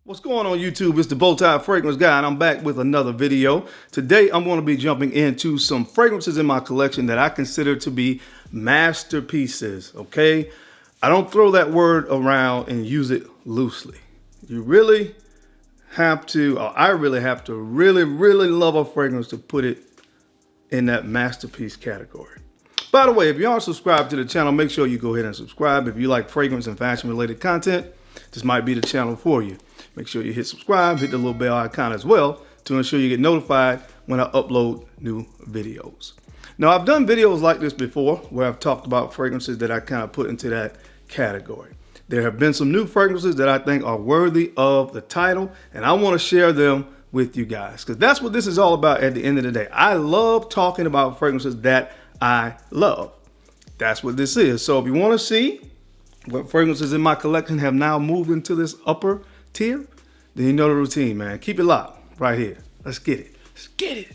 What's going on YouTube? It's the Bowtie Fragrance Guy and I'm back with another video. Today I'm going to be jumping into some fragrances in my collection that I consider to be masterpieces, okay? I don't throw that word around and use it loosely. You really have to, or I really have to really love a fragrance to put it in that masterpiece category. By the way, if you aren't subscribed to the channel, make sure you go ahead and subscribe. If you like fragrance and fashion related content, this might be the channel for you. Make sure you hit subscribe, hit the little bell icon as well to ensure you get notified when I upload new videos. Now, I've done videos like this before where I've talked about fragrances that I kind of put into that category. There have been some new fragrances that I think are worthy of the title, and I want to share them with you guys because that's what this is all about at the end of the day. I love talking about fragrances that I love. That's what this is. So if you want to see what fragrances in my collection have now moved into this upper tier, then you know the routine, man. Keep it locked right here. Let's get it. Let's get it.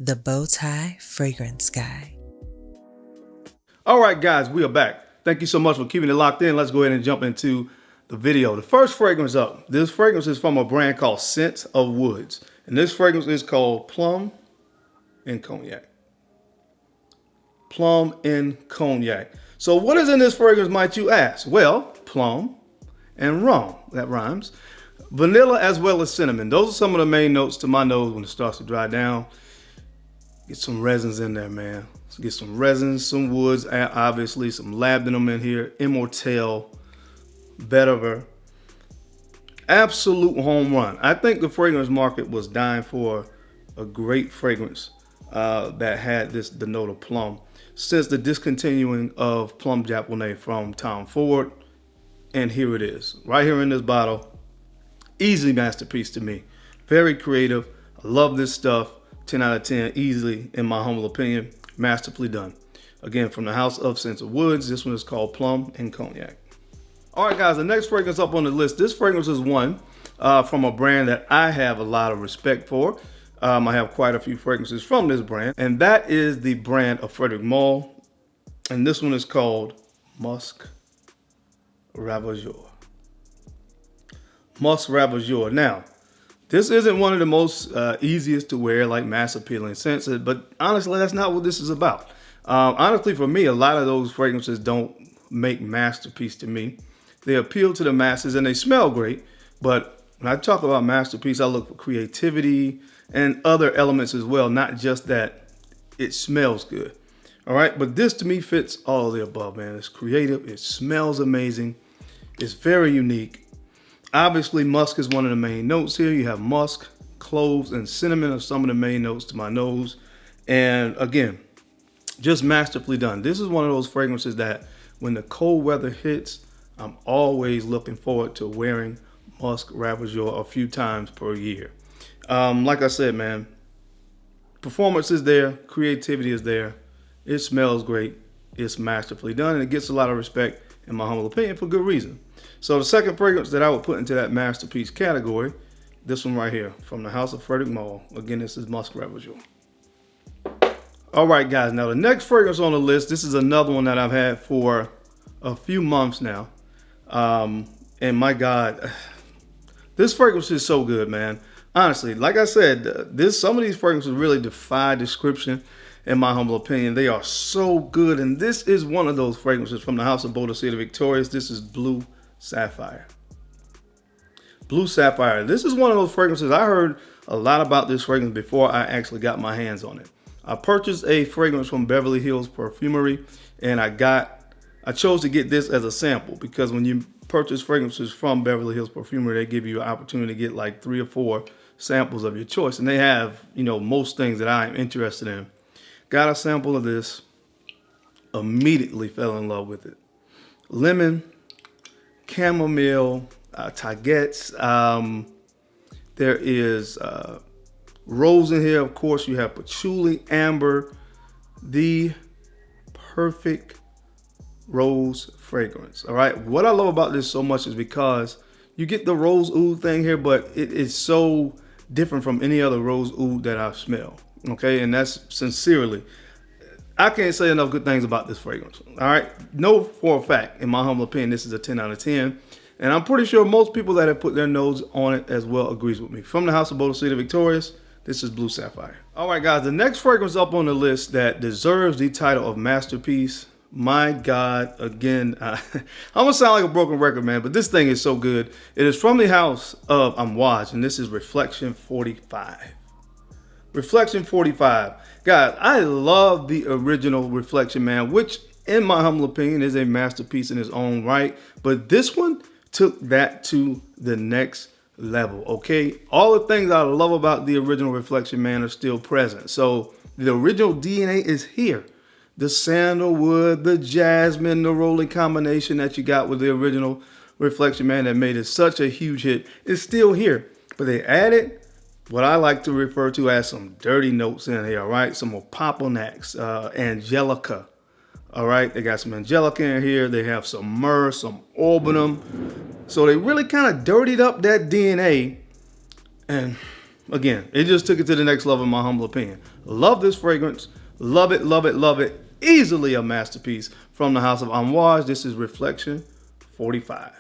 The Bowtie Fragrance Guy. All right, guys, we are back. Thank you so much for keeping it locked in. Let's go ahead and jump into the video. The first fragrance up. This fragrance is from a brand called Scent of Woods. And this fragrance is called Plum and Cognac. Plum and Cognac. So what is in this fragrance, might you ask? Well, plum and rum. That rhymes. Vanilla as well as cinnamon. Those are some of the main notes to my nose when it starts to dry down. Get some resins in there, man. Let's get some resins, some woods, obviously some labdanum in here, Immortelle, vetiver. Absolute home run. I think the fragrance market was dying for a great fragrance that had the note of plum since the discontinuing of Plum Japonais from Tom Ford. And here it is, right here in this bottle. Easy masterpiece to me. Very creative. I love this stuff. 10 out of 10, easily, in my humble opinion. Masterfully done. Again, from the house of Scent of Woods. This one is called Plum and Cognac. All right, guys, the next fragrance up on the list. This fragrance is one from a brand that I have a lot of respect for. I have quite a few fragrances from this brand, and that is the brand of Frederic Malle. And this one is called Musk Ravageur. Musk Ravageur. Now, this isn't one of the most easiest to wear, like mass appealing scents, but honestly, that's not what this is about. Honestly, for me, a lot of those fragrances don't make masterpiece to me. They appeal to the masses and they smell great, but when I talk about masterpiece, I look for creativity and other elements as well, not just that it smells good. All right, but this to me fits all of the above, man. It's creative, it smells amazing, it's very unique. Obviously, musk is one of the main notes here. You have musk, cloves, and cinnamon are some of the main notes to my nose. And again, just masterfully done. This is one of those fragrances that when the cold weather hits, I'm always looking forward to wearing Musk Ravageur a few times per year. Like I said, man, performance is there, creativity is there. It smells great. It's masterfully done, and it gets a lot of respect, in my humble opinion, for good reason. So the second fragrance that I would put into that masterpiece category, this one right here, from the house of Frederic Malle. Again, this is Musk Ravageur. All right, guys, now the next fragrance on the list, this is another one that I've had for a few months now. And my God, this fragrance is so good, man. Honestly, like I said, some of these fragrances really defy description, in my humble opinion. They are so good, and this is one of those fragrances from the house of Boadicea Victorious. This is Blue Sapphire. Blue Sapphire. This is one of those fragrances. I heard a lot about this fragrance before I actually got my hands on it. I purchased a fragrance from Beverly Hills Perfumery, and I chose to get this as a sample because when you purchase fragrances from Beverly Hills Perfumery, they give you an opportunity to get like 3 or 4 samples of your choice, and they have, you know, most things that I'm interested in. Got a sample of this, immediately fell in love with it. Lemon, chamomile, tagettes. There is Rose in here, of course, you have patchouli, amber, the perfect rose fragrance. All right. What I love about this so much is because you get the rose oud thing here, but it is so different from any other rose oud that I've smelled. Okay. And that's sincerely. I can't say enough good things about this fragrance. All right. Know for a fact, in my humble opinion, this is a 10 out of 10. And I'm pretty sure most people that have put their nose on it as well agrees with me. From the house of Boadicea Victorious, this is Blue Sapphire. All right, guys, the next fragrance up on the list that deserves the title of masterpiece. My God, again, I'm gonna sound like a broken record, man, but this thing is so good. It is from the house of Amouage, and this is Reflection 45. Reflection 45. Guys, I love the original Reflection, man, which in my humble opinion is a masterpiece in its own right. But this one took that to the next level, okay? All the things I love about the original Reflection, man, are still present. So the original DNA is here. The sandalwood, the jasmine, the rolling combination that you got with the original Reflection, man, that made it such a huge hit is still here. But they added what I like to refer to as some dirty notes in here, all right? Some opoponax, angelica, all right? They got some angelica in here. They have some myrrh, some orbanum. So they really kind of dirtied up that DNA. And again, it just took it to the next level in my humble opinion. Love this fragrance. Love it, love it, love it. Easily a masterpiece from the house of Amouage. This is Reflection 45.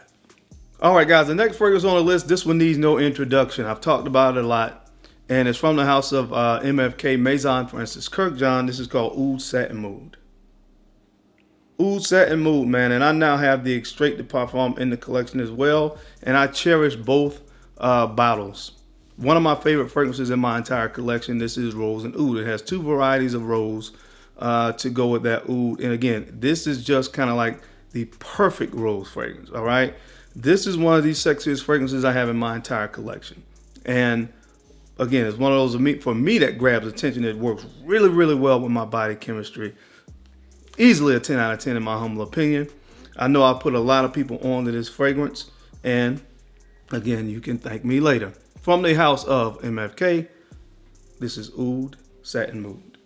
All right, guys, the next fragrance on the list, this one needs no introduction. I've talked about it a lot. And it's from the house of MFK Maison Francis Kirkjohn. This is called Oud Satin Mood. Oud Satin Mood, man. And I now have the Extrait de Parfum in the collection as well. And I cherish both bottles. One of my favorite fragrances in my entire collection, this is Rose and Oud. It has two varieties of rose to go with that oud. And again, this is just kind of like the perfect rose fragrance, all right? This is one of the sexiest fragrances I have in my entire collection. And again, it's one of those for me that grabs attention. It works really, really well with my body chemistry. Easily a 10 out of 10 in my humble opinion. I know I put a lot of people onto this fragrance. And again, you can thank me later. From the house of MFK, this is Oud Satin Mood.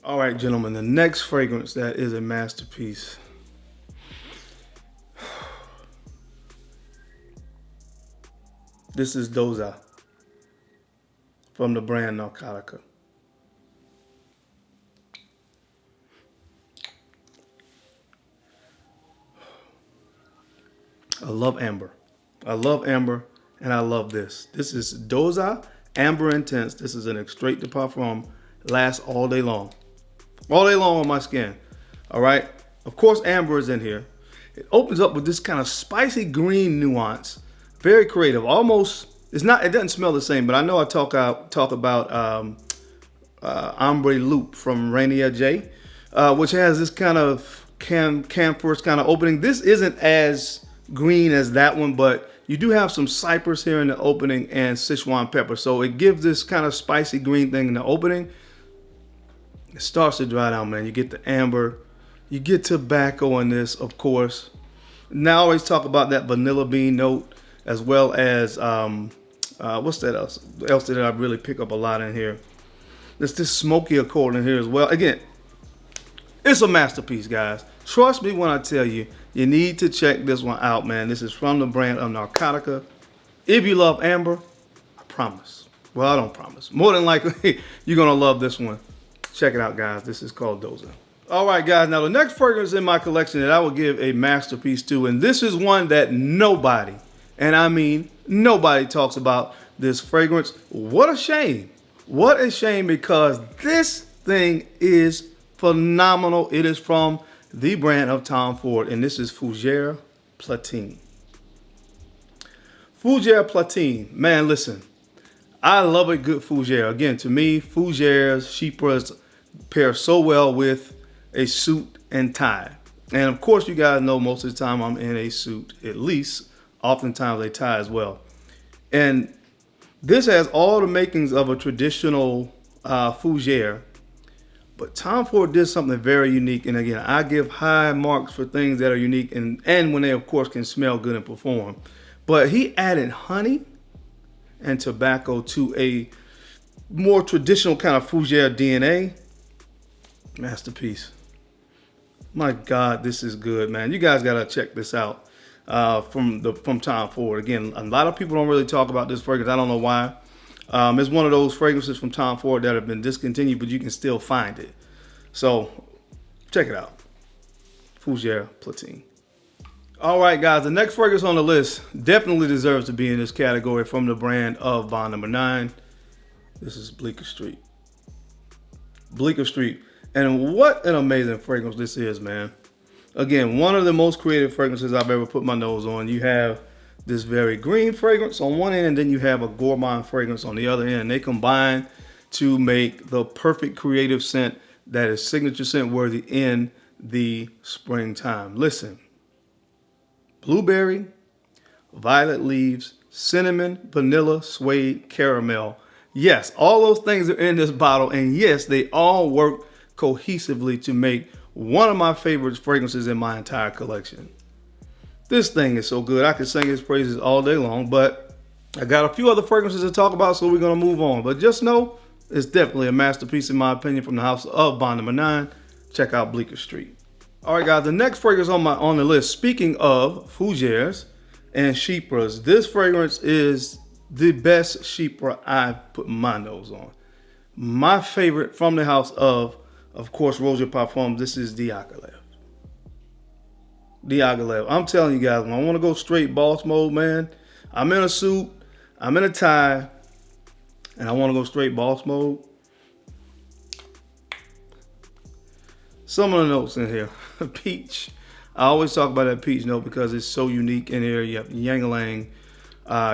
All right, gentlemen, the next fragrance that is a masterpiece. This is Doza from the brand Narcotica. I love amber. I love amber. And I love this. This is Doza Amber Intense. This is an Extrait de Parfum. Lasts all day long. All day long on my skin. All right. Of course, amber is in here. It opens up with this kind of spicy green nuance. Very creative. Almost, it doesn't smell the same, but I know I talk about Ombre Loup from Rainier J, which has this kind of camphorous kind of opening. This isn't as green as that one, but you do have some cypress here in the opening and Sichuan pepper. So it gives this kind of spicy green thing in the opening. It starts to dry down, man. You get the amber. You get tobacco in this, of course. Now I always talk about that vanilla bean note as well as, what's that else? Else did I really pick up a lot in here? There's this smoky accord in here as well. Again, it's a masterpiece, guys. Trust me when I tell you, you need to check this one out, man. This is from the brand of Narcotica. If you love amber, I promise. Well, I don't promise. More than likely, you're going to love this one. Check it out, guys. This is called Doza. All right, guys. Now, the next fragrance in my collection that I will give a masterpiece to, and this is one that nobody, and I mean nobody, talks about this fragrance. What a shame. What a shame, because this thing is phenomenal. It is from the brand of Tom Ford, and this is Fougere Platine. Fougere Platine. Man, listen. I love a good Fougere. Again, to me, Fougere's Chypres pair so well with a suit and tie. And of course, you guys know most of the time I'm in a suit, at least. Oftentimes a tie as well. And this has all the makings of a traditional Fougere. But Tom Ford did something very unique. And again, I give high marks for things that are unique and when they, of course, can smell good and perform. But he added honey and tobacco to a more traditional kind of Fougere DNA. Masterpiece. My God, this is good, man. You guys gotta check this out from Tom Ford. Again, a lot of people don't really talk about this fragrance. I don't know why. It's one of those fragrances from Tom Ford that have been discontinued, but you can still find it. So check it out. Fougere Platine. All right, guys, the next fragrance on the list definitely deserves to be in this category from the brand of Bond Number 9. This is Bleecker Street. Bleecker Street. And what an amazing fragrance this is, man. Again, one of the most creative fragrances I've ever put my nose on. You have this very green fragrance on one end, and then you have a gourmand fragrance on the other end. They combine to make the perfect creative scent that is signature scent worthy in the springtime. Listen, blueberry, violet leaves, cinnamon, vanilla, suede, caramel. Yes, all those things are in this bottle, and yes, they all work cohesively to make one of my favorite fragrances in my entire collection. This thing is so good. I could sing its praises all day long, but I got a few other fragrances to talk about, so we're going to move on. But just know it's definitely a masterpiece in my opinion from the house of Bond Number 9. Check out Bleecker Street. All right, guys, the next fragrance on the list, speaking of Fougeres and Chypres, this fragrance is the best Chypre I've put my nose on. My favorite from the house of course, Roja Parfums. This is Diaghilev. Diaghilev. I'm telling you guys, when I want to go straight boss mode, man, I'm in a suit, I'm in a tie, and I want to go straight boss mode. Some of the notes in here. Peach. I always talk about that peach note because it's so unique in here. You have ylang-ylang,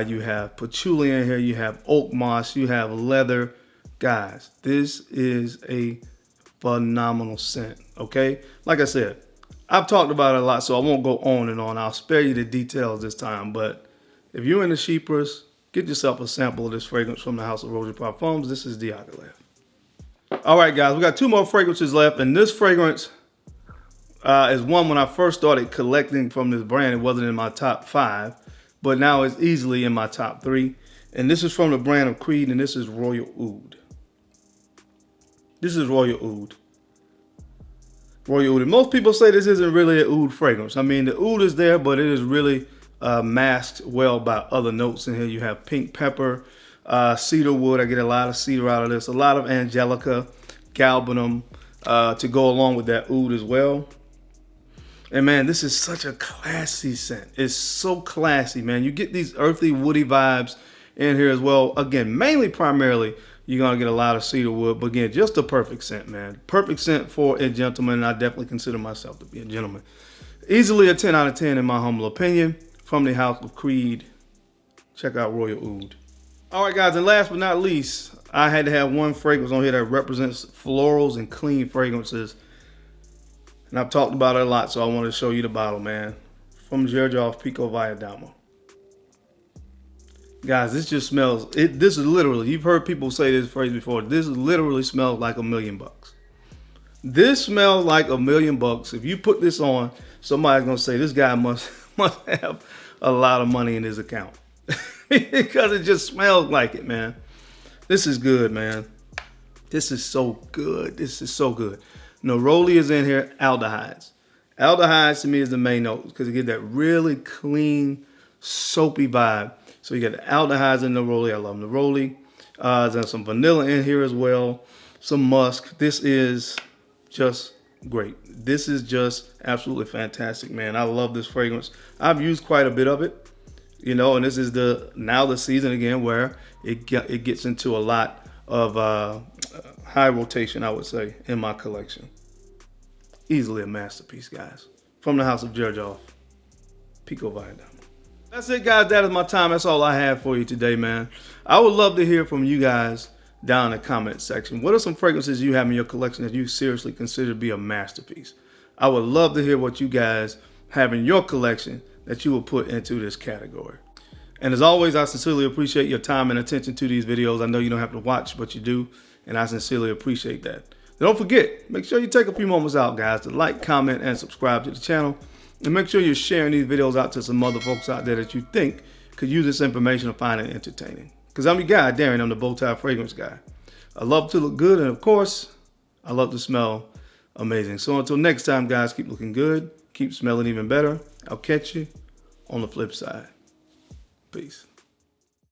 you have patchouli in here, you have oak moss, you have leather. Guys, this is a phenomenal scent, okay? Like I said, I've talked about it a lot, so I won't go on and on. I'll spare you the details this time, but if you're in the Chypres, get yourself a sample of this fragrance from the house of Roja Parfums. This is Diaghilev. All right, guys, we got 2 more fragrances left, and this fragrance is one when I first started collecting from this brand. It wasn't in my top 5, but now it's easily in my top 3. And this is from the brand of Creed, and this is Royal Oud. This is Royal Oud. Royal Oud. And most people say this isn't really an oud fragrance. I mean, the oud is there, but it is really masked well by other notes in here. You have pink pepper, cedar wood. I get a lot of cedar out of this. A lot of angelica, galbanum to go along with that oud as well. And man, this is such a classy scent. It's so classy, man. You get these earthy, woody vibes in here as well. Again, primarily, you're going to get a lot of cedar wood. But again, just a perfect scent, man. Perfect scent for a gentleman. And I definitely consider myself to be a gentleman. Easily a 10 out of 10 in my humble opinion. From the house of Creed. Check out Royal Oud. All right, guys. And last but not least, I had to have one fragrance on here that represents florals and clean fragrances. And I've talked about it a lot, so I want to show you the bottle, man. From Xerjoff Pico Valladamo. Guys, this just smells, this is literally, you've heard people say this phrase before, this literally smells like $1 million. This smells like $1 million. If you put this on, somebody's going to say, this guy must have a lot of money in his account. Because it just smells like it, man. This is good, man. This is so good. This is so good. Neroli is in here, aldehydes. Aldehydes to me is the main note because you get that really clean, soapy vibe. So you got the aldehydes in Neroli. I love Neroli. There's some vanilla in here as well. Some musk. This is just great. This is just absolutely fantastic, man. I love this fragrance. I've used quite a bit of it, you know, and this is now the season again where it gets into a lot of high rotation, I would say, in my collection. Easily a masterpiece, guys. From the house of Xerjoff Pico Valladamo. That's it, guys. That is my time. That's all I have for you today, man. I would love to hear from you guys down in the comment section. What are some fragrances you have in your collection that you seriously consider to be a masterpiece? I would love to hear what you guys have in your collection that you will put into this category. And as always, I sincerely appreciate your time and attention to these videos. I know you don't have to watch, but you do, and I sincerely appreciate that. And don't forget, make sure you take a few moments out, guys, to like, comment, and subscribe to the channel. And make sure you're sharing these videos out to some other folks out there that you think could use this information or find it entertaining. Because I'm your guy, Darren. I'm the Bowtie Fragrance Guy. I love to look good, and of course, I love to smell amazing. So until next time, guys, keep looking good, keep smelling even better. I'll catch you on the flip side. Peace.